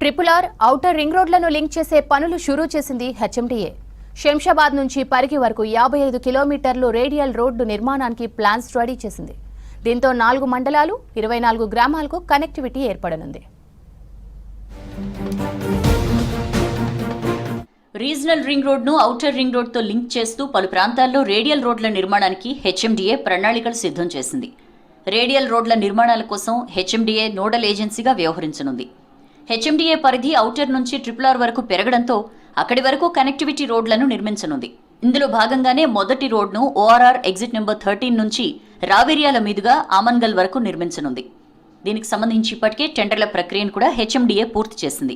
Triple R outer ring రోడ్లను link చేసే పనులు షురూ చేసింది హెచ్ఎండిఏ. శంషాబాద్ నుంచి పరిగి వరకు 55 కిలోమీటర్లు రేడియల్ రోడ్డు నిర్మాణానికి ప్లాన్స్ రెడీ చేసింది. దీంతో 4 మండలాలు 24 గ్రామాలకు కనెక్టివిటీ ఏర్పడనుంది. రీజనల్ రింగ్ రోడ్ను ఔటర్ రింగ్ రోడ్తో లింక్ చేస్తూ పలు ప్రాంతాల్లో రేడియల్ రోడ్ల నిర్మాణానికి హెచ్ఎండిఏ ప్రణాళికలు సిద్ధం చేసింది. రేడియల్ రోడ్ల నిర్మాణాల కోసం హెచ్ఎండిఏ నోడల్ ఏజెన్సీగా వ్యవహరించనుంది. హెచ్ఎండిఏ పరిధి ఔటర్ నుంచి ట్రిపుల్ ఆర్ వరకు పెరగడంతో అక్కడి వరకు కనెక్టివిటీ రోడ్లను నిర్మించనుంది. ఇందులో భాగంగానే మొదటి రోడ్ను ఓఆర్ఆర్ ఎగ్జిట్ నెంబర్ 13 నుంచి రావిర్యాల మీదుగా ఆమన్గల్ వరకు నిర్మించనుంది. దీనికి సంబంధించి ఇప్పటికే టెండర్ల ప్రక్రియను కూడా హెచ్ఎండిఏ పూర్తి చేసింది.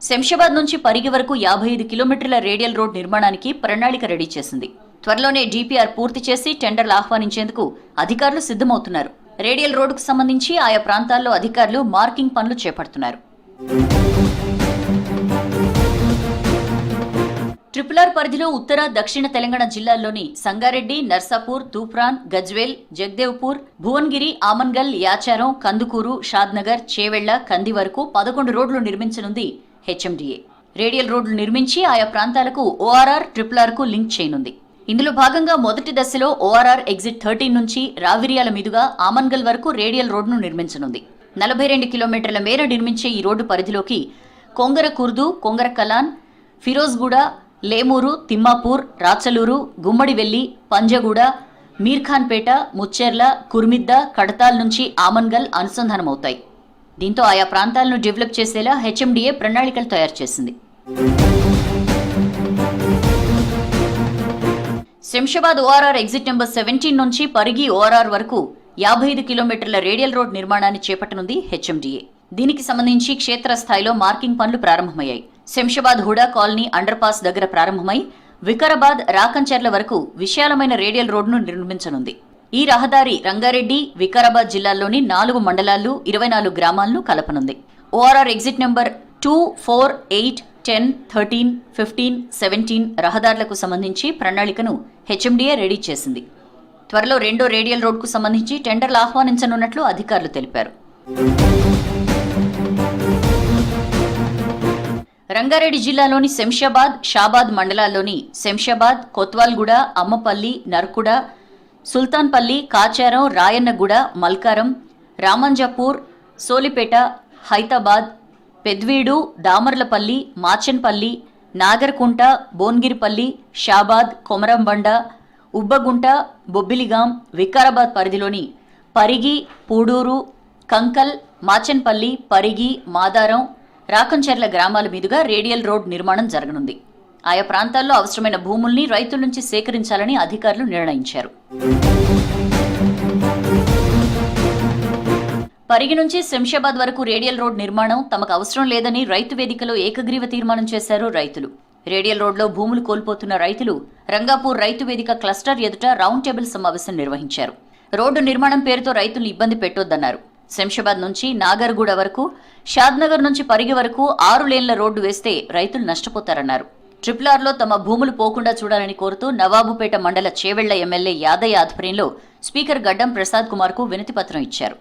శంషాబాద్ నుంచి పరిగి వరకు 55 కిలోమీటర్ల రేడియల్ రోడ్ నిర్మాణానికి ప్రణాళిక రెడీ చేసింది. త్వరలోనే డిపిఆర్ పూర్తి చేసి టెండర్లు ఆహ్వానించేందుకు అధికారులు సిద్ధమవుతున్నారు. రేడియల్ రోడ్డుకు సంబంధించి ఆయా ప్రాంతాల్లో అధికారులు మార్కింగ్ పనులు చేపడుతున్నారు. ట్రిపుల్ ఆర్ పరిధిలో ఉత్తర దక్షిణ తెలంగాణ జిల్లాల్లోని సంగారెడ్డి, నర్సాపూర్, తూప్రాన్, గజ్వేల్, జగదేవ్పూర్, భువన్గిరి, ఆమన్గల్, యాచారం, కందుకూరు, షాద్నగర్, చేవెళ్ల, కంది వరకు 11 రోడ్లు నిర్మించనుంది హెచ్ఎండిఏ. రేడియల్ రోడ్లు నిర్మించి ఆయా ప్రాంతాలకు ఓఆర్ఆర్, ట్రిపుల్ ఆర్ కు లింక్ చేయనుంది. ఇందులో భాగంగా మొదటి దశలో ఓఆర్ఆర్ ఎగ్జిట్ 13 నుంచి రావిర్యాల మీదుగా ఆమన్గల్ వరకు రేడియల్ రోడ్ను నిర్మించనుంది. 42 కిలోమీటర్ల మేర నిర్మించే ఈ రోడ్డు పరిధిలోకి కొంగర కుర్దు, కొంగర కలాన్, ఫిరోజ్గూడ, లేమూరు, తిమ్మాపూర్, రాచలూరు, గుమ్మడివెల్లి, పంజగూడ, మీర్ఖాన్పేట, ముచ్చెర్ల, కుర్మిద్ద, కడతాల్ నుంచి ఆమన్గల్ అనుసంధానమవుతాయి. దీంతో ఆయా ప్రాంతాలను డెవలప్ చేసేలా హెచ్ఎండిఏ ప్రణాళికలు తయారు చేసింది. శంషాబాద్ ఓఆర్ఆర్ ఎగ్జిట్ నెంబర్ 17 నుంచి పరిగి ఓఆర్ఆర్ వరకు 55 కిలోమీటర్ల రేడియల్ రోడ్ నిర్మాణాన్ని చేపట్టనుంది హెచ్ఎండిఏ. దీనికి సంబంధించి క్షేత్రస్థాయిలో మార్కింగ్ పనులు ప్రారంభమయ్యాయి. Shamshabad HUDA colony underpass దగ్గర ప్రారంభమై వికారాబాద్, రాకంచర్ల వరకు విశాలమైన రేడియల్ రోడ్ను నిర్మించనుంది. ఈ రహదారి రంగారెడ్డి, వికారాబాద్ జిల్లాల్లోని 4 మండలాలు 24 గ్రామాలను కలపనుంది. ఓఆర్ఆర్ ఎగ్జిట్ నెంబర్ 2, 4, 8, 10, 13, 15, 17 రహదారులకు సంబంధించి ప్రణాళికను హెచ్ఎండిఏ రెడీ చేసింది. త్వరలో రెండో రేడియల్ రోడ్కు సంబంధించి టెండర్లు ఆహ్వానించనున్నట్లు అధికారులు తెలిపారు. రంగారెడ్డి జిల్లాలోని శంషాబాద్, షాబాద్ మండలాల్లోని శంషాబాద్, కొత్వాల్గూడ, అమ్మపల్లి, నర్కుడ, సుల్తాన్పల్లి, కాచారం, రాయన్నగూడ, మల్కారం, రామంజపూర్, సోలిపేట, హైతాబాద్, పెద్వీడు, దామర్లపల్లి, మాచెన్పల్లి, నాగర్కుంట, బోన్గిరిపల్లి, షాబాద్, కొమరంబండ, ఉబ్బగుంట, బొబ్బిలిగాం, వికారాబాద్ పరిధిలోని పరిగి, పూడూరు, కంకల్, మాచెన్పల్లి, పరిగి, మాదారం, రాకంచెర్ల గ్రామాల మీదుగా రేడియల్ రోడ్ నిర్మాణం జరగనుంది. ఆయా ప్రాంతాల్లో అవసరమైన భూముల్ని రైతుల నుంచి సేకరించాలని అధికారులు నిర్ణయించారు. పరిగి నుంచి శంషాబాద్ వరకు రేడియల్ రోడ్ నిర్మాణం తమకు అవసరం లేదని రైతు వేదికలో ఏకగ్రీవ తీర్మానం చేశారు రైతులు. రేడియల్ రోడ్లో భూములు కోల్పోతున్న రైతులు రంగాపూర్ రైతు వేదిక క్లస్టర్ ఎదుట రౌండ్ టేబుల్ సమావేశం నిర్వహించారు. రోడ్డు నిర్మాణం పేరుతో రైతులు ఇబ్బంది పెట్టొద్దన్నారు. శంషాబాద్ నుంచి నాగర్గూడ వరకు, షాద్నగర్ నుంచి పరిగి వరకు 6 లేన్ల రోడ్డు వేస్తే రైతులు నష్టపోతారన్నారు. ట్రిపుల్ ఆర్లో తమ భూములు పోకుండా చూడాలని కోరుతూ నవాబుపేట మండల చేవెళ్ల ఎమ్మెల్యే యాదయ్య ఆధ్వర్యంలో స్పీకర్ గడ్డం ప్రసాద్ కుమార్ కు వినతిపత్రం ఇచ్చారు.